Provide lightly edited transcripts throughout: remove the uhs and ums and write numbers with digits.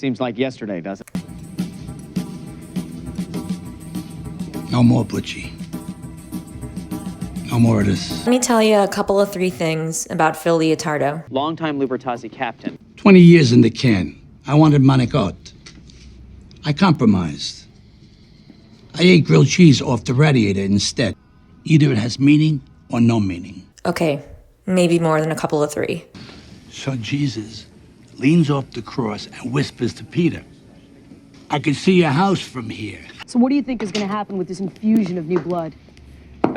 Seems like yesterday, doesn't it? No more, Butchie. No more of this. Let me tell you a couple of 3 things about Phil Leotardo. Longtime Libertasi captain. 20 years in the can. I wanted manicotti. I compromised. I ate grilled cheese off the Radiator instead. Either it has meaning or no meaning. Okay, maybe more than a couple of 3. So Jesus leans off the cross and whispers to Peter, I can see your house from here. So what do you think is going to happen with this infusion of new blood?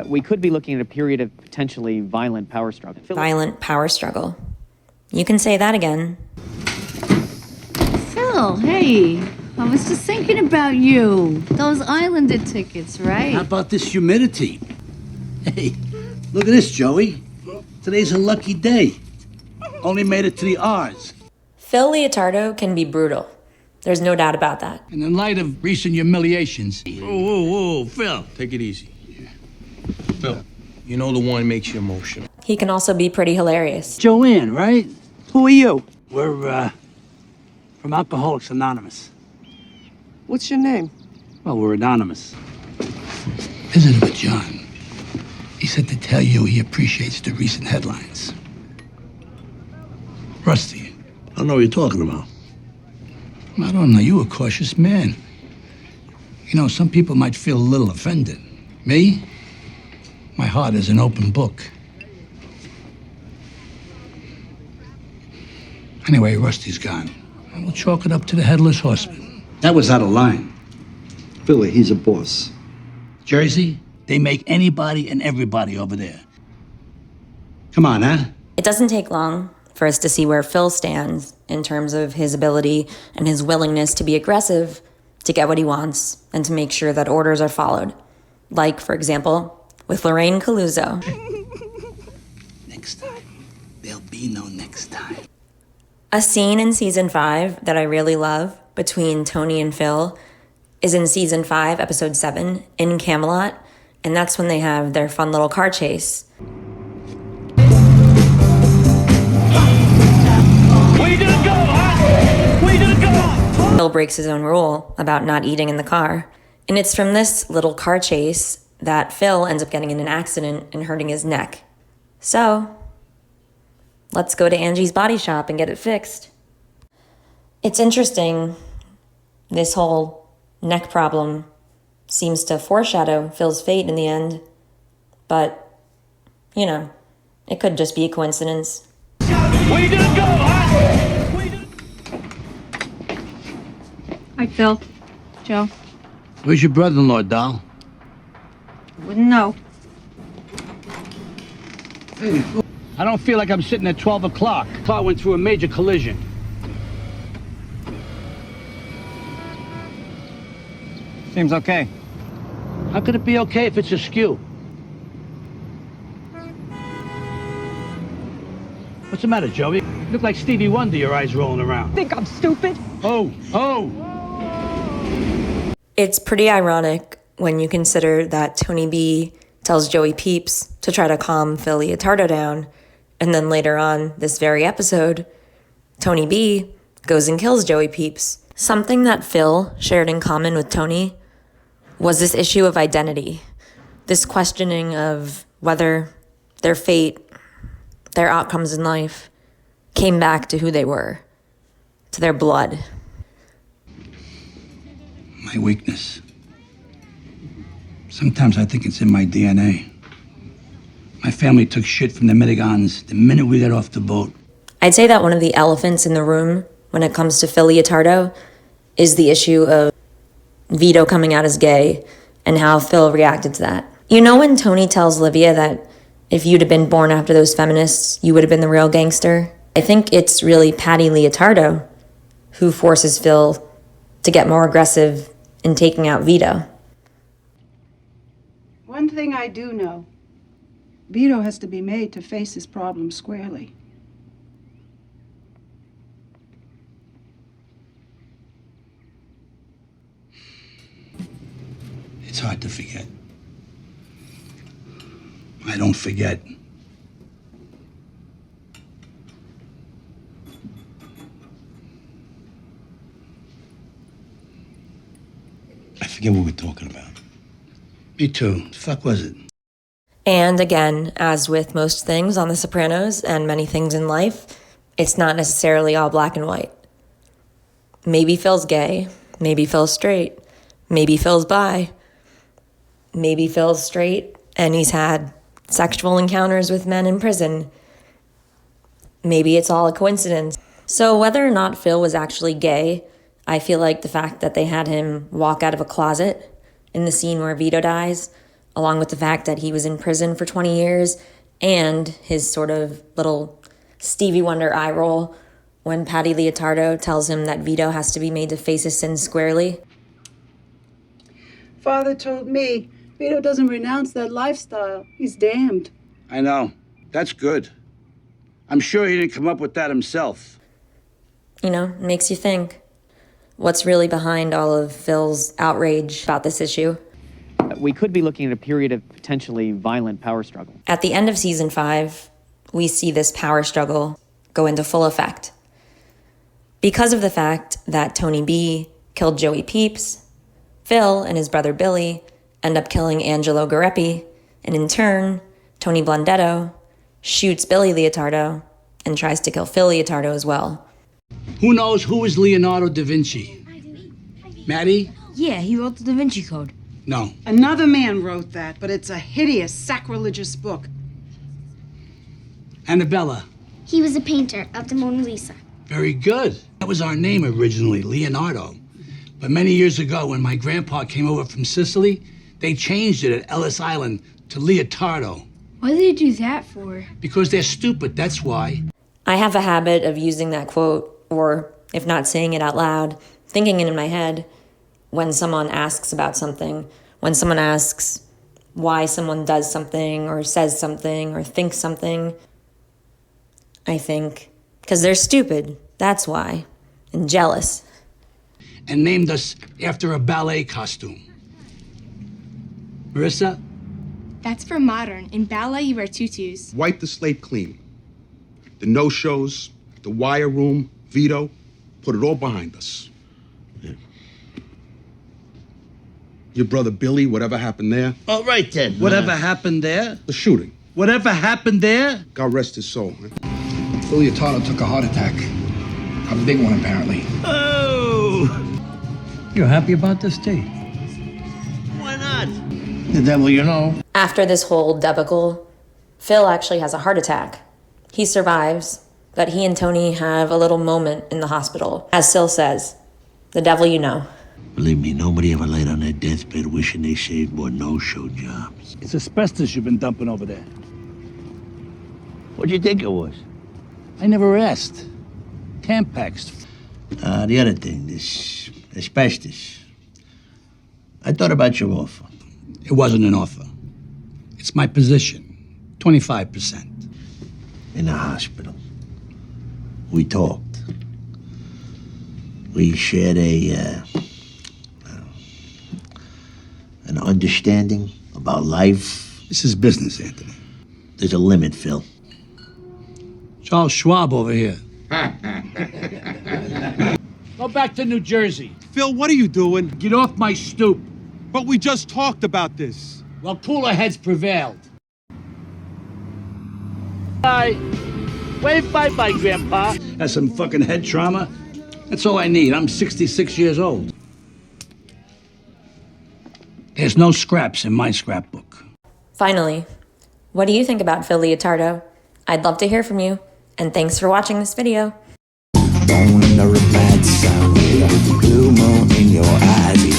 We could be looking at a period of potentially violent power struggle. Violent power struggle. You can say that again. Phil, hey. I was just thinking about you. Those Islander tickets, right? How about this humidity? Hey, look at this, Joey. Today's a lucky day. Only made it to the R's. Phil Leotardo can be brutal. There's no doubt about that. And in light of recent humiliations... Whoa, Phil. Take it easy. Phil, you know the one makes you emotional. He can also be pretty hilarious. Joanne, right? Who are you? We're, from Alcoholics Anonymous. What's your name? Well, we're anonymous. Visited with John. He said to tell you he appreciates the recent headlines. Rusty. I don't know what you're talking about. I don't know. You a cautious man. You know, some people might feel a little offended. Me? My heart is an open book. Anyway, Rusty's gone. And we'll chalk it up to the headless horseman. That was out of line. Philly, he's a boss. Jersey, they make anybody and everybody over there. Come on, huh? It doesn't take long for us to see where Phil stands in terms of his ability and his willingness to be aggressive, to get what he wants, and to make sure that orders are followed. Like, for example, with Lorraine Caluso. Next time. There'll be no next time. A scene in season 5 that I really love between Tony and Phil is in season 5, episode 7, in Camelot, and that's when they have their fun little car chase. Phil breaks his own rule about not eating in the car, and it's from this little car chase that Phil ends up getting in an accident and hurting his neck. So, let's go to Angie's body shop and get it fixed. It's interesting, this whole neck problem seems to foreshadow Phil's fate in the end, but, you know, it could just be a coincidence. Where you gonna go, huh? Hi, Phil. Joe. Where's your brother-in-law, doll? Wouldn't know. Hey, I don't feel like I'm sitting at 12 o'clock. Car went through a major collision. Seems okay. How could it be okay if it's askew? What's the matter, Joey? You look like Stevie Wonder, your eyes rolling around. Think I'm stupid? Oh! It's pretty ironic when you consider that Tony B tells Joey Peeps to try to calm Phil Leotardo down, and then later on this very episode, Tony B goes and kills Joey Peeps. Something that Phil shared in common with Tony was this issue of identity, this questioning of whether their fate, their outcomes in life, came back to who they were, to their blood. My weakness. Sometimes I think it's in my DNA. My family took shit from the Mitigans the minute we got off the boat. I'd say that one of the elephants in the room when it comes to Phil Leotardo is the issue of Vito coming out as gay and how Phil reacted to that. You know when Tony tells Livia that if you'd have been born after those feminists, you would have been the real gangster? I think it's really Patty Leotardo who forces Phil to get more aggressive in taking out Vito. One thing I do know, Vito has to be made to face his problems squarely. It's hard to forget. I don't forget. forget what we're talking about. Me too. The fuck was it? And again, as with most things on The Sopranos and many things in life, it's not necessarily all black and white. Maybe Phil's gay, maybe Phil's straight, maybe Phil's bi, maybe Phil's straight and he's had sexual encounters with men in prison. Maybe it's all a coincidence. So whether or not Phil was actually gay, I feel like the fact that they had him walk out of a closet in the scene where Vito dies, along with the fact that he was in prison for 20 years, and his sort of little Stevie Wonder eye roll when Patty Leotardo tells him that Vito has to be made to face his sins squarely. Father told me Vito doesn't renounce that lifestyle. He's damned. I know. That's good. I'm sure he didn't come up with that himself. You know, makes you think. What's really behind all of Phil's outrage about this issue? We could be looking at a period of potentially violent power struggle. At the end of season 5, we see this power struggle go into full effect. Because of the fact that Tony B killed Joey Peeps, Phil and his brother Billy end up killing Angelo Gareppi, and in turn, Tony Blondetto shoots Billy Leotardo and tries to kill Phil Leotardo as well. Who knows who is Leonardo da Vinci? Maddie? Yeah, he wrote the Da Vinci Code. No. Another man wrote that, but it's a hideous, sacrilegious book. Annabella? He was a painter of the Mona Lisa. Very good. That was our name originally, Leonardo. But many years ago, when my grandpa came over from Sicily, they changed it at Ellis Island to Leotardo. What did they do that for? Because they're stupid, that's why. I have a habit of using that quote, or if not saying it out loud, thinking it in my head when someone asks about something, when someone asks why someone does something or says something or thinks something. I think, because they're stupid, that's why, and jealous. And named us after a ballet costume. Marissa? That's for modern. In ballet, you wear tutus. Wipe the slate clean. The no-shows, the wire room, Vito, put it all behind us. Yeah. Your brother Billy, whatever happened there? All right, then. Whatever happened there? The shooting. Whatever happened there? God rest his soul. Man. Phil Leotardo took a heart attack. A big one, apparently. Oh! You're happy about this date? Why not? The devil you know. After this whole debacle, Phil actually has a heart attack. He survives, but he and Tony have a little moment in the hospital. As Sil says, the devil you know. Believe me, nobody ever laid on their deathbed wishing they saved more no-show jobs. It's asbestos you've been dumping over there. What'd you think it was? I never asked. Tampax. The other thing, this asbestos. I thought about your offer. It wasn't an offer. It's my position. 25%. In the hospital. We talked. We shared an understanding about life. This is business, Anthony. There's a limit, Phil. Charles Schwab over here. Go back to New Jersey. Phil, what are you doing? Get off my stoop. But we just talked about this. Well, cooler heads prevailed. Bye. Wave bye-bye, Grandpa. Has some fucking head trauma? That's all I need. I'm 66 years old. There's no scraps in my scrapbook. Finally, what do you think about Phil Leotardo? I'd love to hear from you, and thanks for watching this video. Blue moon in your eyes.